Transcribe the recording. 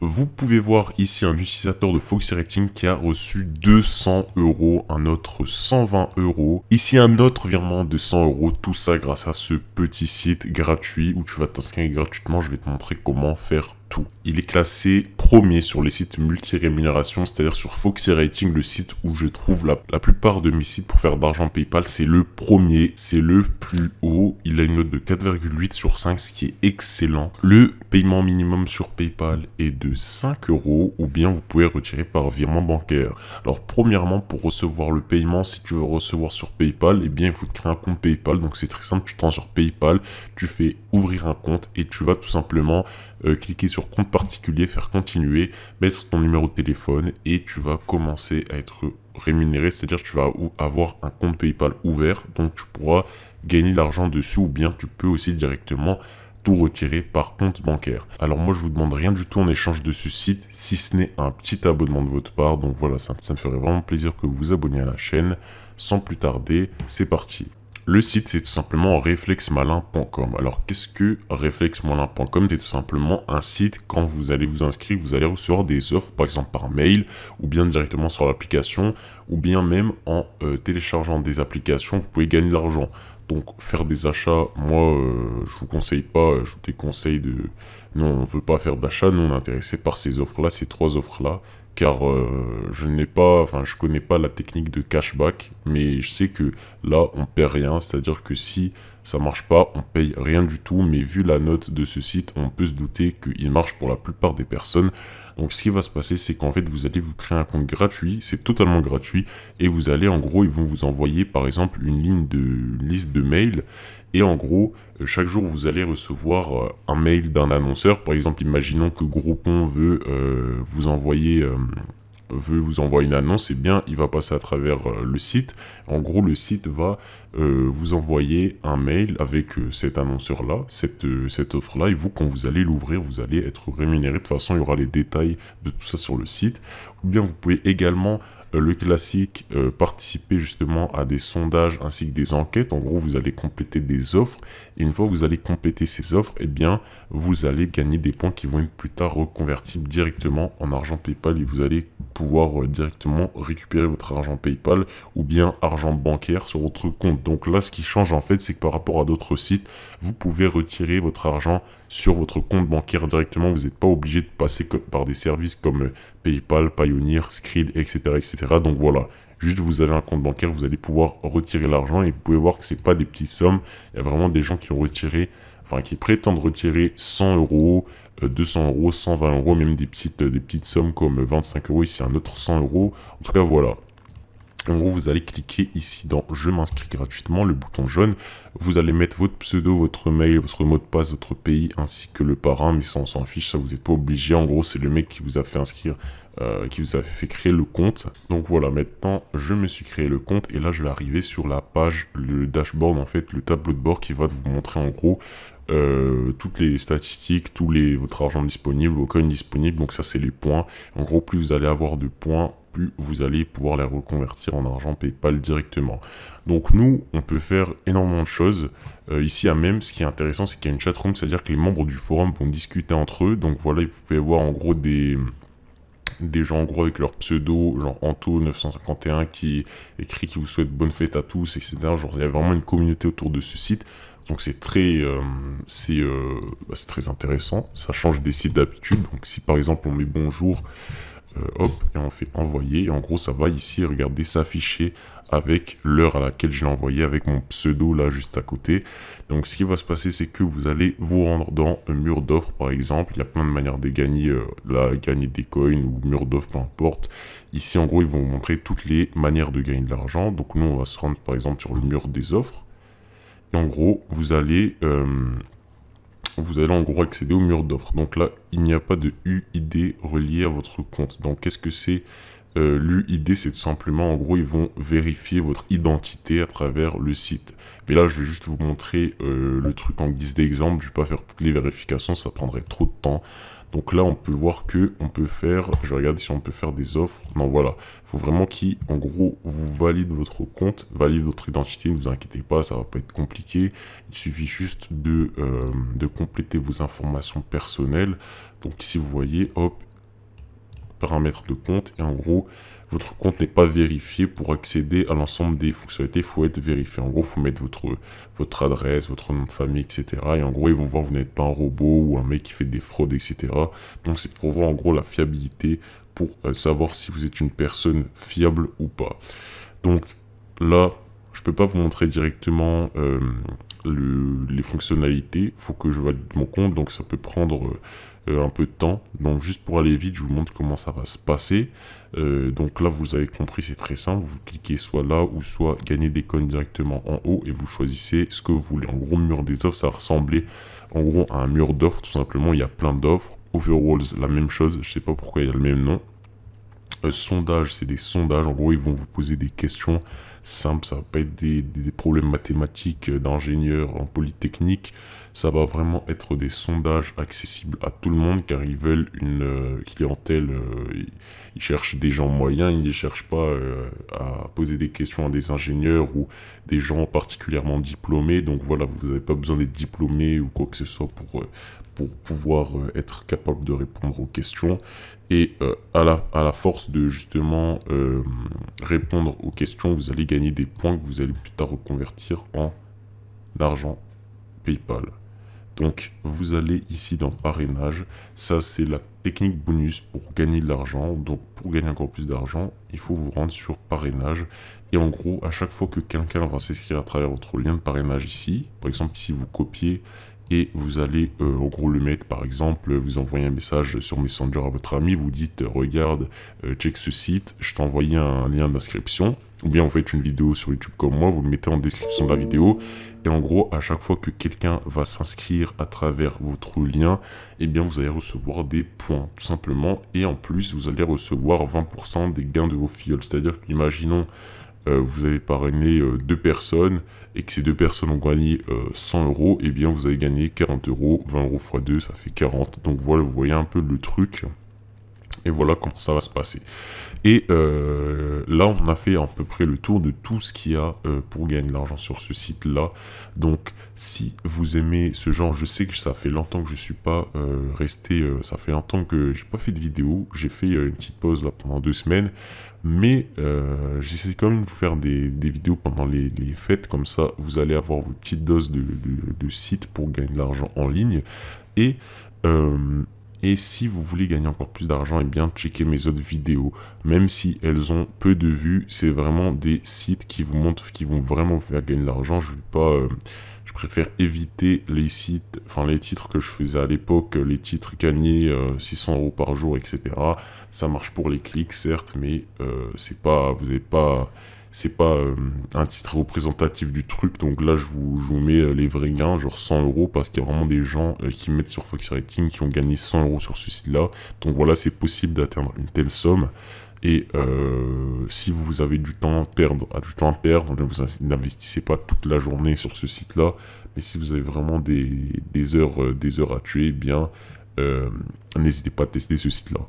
vous pouvez voir ici un utilisateur de Foxy Rating qui a reçu 200 €, un autre 120 €. Ici un autre virement de 100 €, tout ça grâce à ce petit site gratuit où tu vas t'inscrire gratuitement. Je vais te montrer comment faire tout. Il est classé premier sur les sites multi-rémunération, c'est-à-dire sur Foxy Rating, le site où je trouve la plupart de mes sites pour faire d'argent PayPal. C'est le premier, c'est le plus haut. Il a une note de 4,8 sur 5, ce qui est excellent. Le paiement minimum sur PayPal est de 5 € ou bien vous pouvez retirer par virement bancaire. Alors premièrement, pour recevoir le paiement, si tu veux recevoir sur PayPal, eh bien il faut te créer un compte PayPal. Donc c'est très simple, tu te rends sur PayPal, tu fais ouvrir un compte et tu vas tout simplement cliquer sur compte particulier, faire continuer, mettre ton numéro de téléphone et tu vas commencer à être rémunéré, c'est-à-dire que tu vas avoir un compte PayPal ouvert, donc tu pourras gagner de l'argent dessus ou bien tu peux aussi directement tout retirer par compte bancaire. Alors moi je vous demande rien du tout en échange de ce site, si ce n'est un petit abonnement de votre part, donc voilà, ça me ferait vraiment plaisir que vous vous abonniez à la chaîne. Sans plus tarder, c'est parti. Le site, c'est tout simplement reflexmalin.com. Alors, qu'est-ce que reflexmalin.com? C'est tout simplement un site, quand vous allez vous inscrire, vous allez recevoir des offres, par exemple par mail, ou bien directement sur l'application, ou bien même en téléchargeant des applications, vous pouvez gagner de l'argent. Donc, faire des achats, moi, je vous conseille pas, je vous déconseille de... Non, on ne veut pas faire d'achat, nous, on est intéressé par ces offres-là, ces trois offres-là, car je connais pas la technique de cashback, mais je sais que là, on perd rien, c'est-à-dire que si ça marche pas, on paye rien du tout, mais vu la note de ce site, on peut se douter qu'il marche pour la plupart des personnes. Donc ce qui va se passer, c'est qu'en fait, vous allez vous créer un compte gratuit, c'est totalement gratuit, et vous allez, en gros, ils vont vous envoyer, par exemple, une liste de mails, et en gros, chaque jour, vous allez recevoir un mail d'un annonceur. Par exemple, imaginons que Groupon veut vous envoyer une annonce, et bien, il va passer à travers le site. En gros, le site va vous envoyer un mail avec cet annonceur-là, cette offre-là, et vous, quand vous allez l'ouvrir, vous allez être rémunéré. De toute façon, il y aura les détails de tout ça sur le site. Ou bien, vous pouvez également le classique, participer justement à des sondages ainsi que des enquêtes. En gros, vous allez compléter des offres. Et une fois que vous allez compléter ces offres, eh bien, vous allez gagner des points qui vont être plus tard reconvertibles directement en argent PayPal. Et vous allez pouvoir directement récupérer votre argent PayPal ou bien argent bancaire sur votre compte. Donc là, ce qui change en fait, c'est que par rapport à d'autres sites, vous pouvez retirer votre argent sur votre compte bancaire directement. Vous n'êtes pas obligé de passer par des services comme PayPal, Payoneer, Skrill, etc., etc. Donc voilà, juste vous avez un compte bancaire, vous allez pouvoir retirer l'argent et vous pouvez voir que c'est pas des petites sommes. Il y a vraiment des gens qui ont retiré, enfin qui prétendent retirer 100 €, 200 €, 120 €, même des petites sommes comme 25 € ici, un autre 100 €. En tout cas, voilà. En gros, vous allez cliquer ici dans « Je m'inscris gratuitement », le bouton jaune. Vous allez mettre votre pseudo, votre mail, votre mot de passe, votre pays, ainsi que le parrain, mais ça, on s'en fiche, ça, vous n'êtes pas obligé. En gros, c'est le mec qui vous a fait inscrire, qui vous a fait créer le compte. Donc voilà, maintenant, je me suis créé le compte, et là, je vais arriver sur la page, le dashboard, en fait, le tableau de bord qui va vous montrer, en gros, toutes les statistiques, votre argent disponible, vos coins disponibles. Donc ça, c'est les points. En gros, plus vous allez avoir de points, plus vous allez pouvoir les reconvertir en argent PayPal directement. Donc nous, on peut faire énormément de choses. Ici à même, ce qui est intéressant, c'est qu'il y a une chatroom, c'est-à-dire que les membres du forum vont discuter entre eux. Donc voilà, vous pouvez voir en gros des gens en gros avec leur pseudo, genre Anto951 qui écrit qui vous souhaite bonne fête à tous, etc. Genre il y a vraiment une communauté autour de ce site. Donc c'est très intéressant. Ça change des sites d'habitude. Donc si par exemple on met bonjour, hop, et on fait envoyer, et en gros ça va ici, regardez, s'afficher avec l'heure à laquelle je l'ai envoyé, avec mon pseudo là juste à côté. Donc ce qui va se passer, c'est que vous allez vous rendre dans un mur d'offres par exemple. Il y a plein de manières de gagner, gagner des coins ou mur d'offres, peu importe. Ici en gros ils vont vous montrer toutes les manières de gagner de l'argent. Donc nous on va se rendre par exemple sur le mur des offres. Et en gros vous allez en gros accéder au mur d'offres. Donc là, il n'y a pas de UID relié à votre compte. Donc qu'est-ce que c'est l'UID? C'est tout simplement, en gros, ils vont vérifier votre identité à travers le site. Mais là, je vais juste vous montrer le truc en guise d'exemple. Je ne vais pas faire toutes les vérifications, ça prendrait trop de temps. Donc là, on peut voir que on peut faire, je vais regarder si on peut faire des offres. Non, voilà. Il faut vraiment en gros, vous valide votre compte, valide votre identité. Ne vous inquiétez pas, ça va pas être compliqué. Il suffit juste de compléter vos informations personnelles. Donc ici, vous voyez, hop, paramètres de compte et en gros, votre compte n'est pas vérifié. Pour accéder à l'ensemble des fonctionnalités, il faut être vérifié. En gros, il faut mettre votre adresse, votre nom de famille, etc. Et en gros, ils vont voir que vous n'êtes pas un robot ou un mec qui fait des fraudes, etc. Donc, c'est pour voir en gros la fiabilité pour savoir si vous êtes une personne fiable ou pas. Donc, là, je peux pas vous montrer directement les fonctionnalités. Il faut que je valide mon compte, donc ça peut prendre un peu de temps. Donc juste pour aller vite, je vous montre comment ça va se passer. Donc là, vous avez compris, c'est très simple. Vous cliquez soit là ou soit gagner des coins directement en haut et vous choisissez ce que vous voulez. En gros, mur des offres, ça ressemblait en gros à un mur d'offres. Tout simplement, il y a plein d'offres. Overalls, la même chose. Je sais pas pourquoi il y a le même nom. Sondage, c'est des sondages. En gros, ils vont vous poser des questions simples. Ça va pas être des problèmes mathématiques d'ingénieurs en polytechnique. Ça va vraiment être des sondages accessibles à tout le monde car ils veulent une clientèle. Ils cherchent des gens moyens. Ils ne cherchent pas à poser des questions à des ingénieurs ou des gens particulièrement diplômés. Donc voilà, vous n'avez pas besoin d'être diplômé ou quoi que ce soit pour pouvoir être capable de répondre aux questions. Et à la force de justement répondre aux questions, vous allez gagner des points que vous allez plus tard reconvertir en argent PayPal. Donc vous allez ici dans parrainage, ça c'est la technique bonus pour gagner de l'argent. Donc pour gagner encore plus d'argent, il faut vous rendre sur parrainage. Et en gros, à chaque fois que quelqu'un va s'inscrire à travers votre lien de parrainage ici, par exemple ici vous copiez et vous allez en gros le mettre, par exemple, vous envoyez un message sur Messenger à votre ami, vous dites regarde, check ce site, je t'ai envoyé un lien d'inscription, ou bien vous faites une vidéo sur YouTube comme moi, vous le mettez en description de la vidéo, et en gros, à chaque fois que quelqu'un va s'inscrire à travers votre lien, eh bien vous allez recevoir des points, tout simplement, et en plus, vous allez recevoir 20% des gains de vos filleuls, c'est-à-dire qu'imaginons, vous avez parrainé 2 personnes et que ces 2 personnes ont gagné 100 euros, et bien vous avez gagné 40 euros, 20 euros x 2, ça fait 40. Donc voilà, vous voyez un peu le truc. Et voilà comment ça va se passer. Et là, on a fait à peu près le tour de tout ce qu'il y a pour gagner de l'argent sur ce site-là. Donc, si vous aimez ce genre, je sais que ça fait longtemps que je suis pas resté, ça fait longtemps que j'ai pas fait de vidéo. J'ai fait une petite pause là pendant 2 semaines. Mais j'essaie quand même de vous faire des vidéos pendant les fêtes. Comme ça, vous allez avoir vos petites doses de sites pour gagner de l'argent en ligne. Et si vous voulez gagner encore plus d'argent, eh bien, checkez mes autres vidéos. Même si elles ont peu de vues, c'est vraiment des sites qui vous montrent, qui vont vraiment vous faire gagner de l'argent. Je vais pas... je préfère éviter les sites, enfin les titres que je faisais à l'époque, les titres gagnés 600 euros par jour, etc. Ça marche pour les clics, certes, mais c'est pas, vous avez pas... C'est pas un titre représentatif du truc, donc là je vous mets les vrais gains, genre 100 euros, parce qu'il y a vraiment des gens qui mettent sur Foxy Rating qui ont gagné 100 euros sur ce site-là. Donc voilà, c'est possible d'atteindre une telle somme. Et si vous avez du temps à perdre, vous n'investissez pas toute la journée sur ce site-là. Mais si vous avez vraiment des heures à tuer, eh bien, n'hésitez pas à tester ce site-là.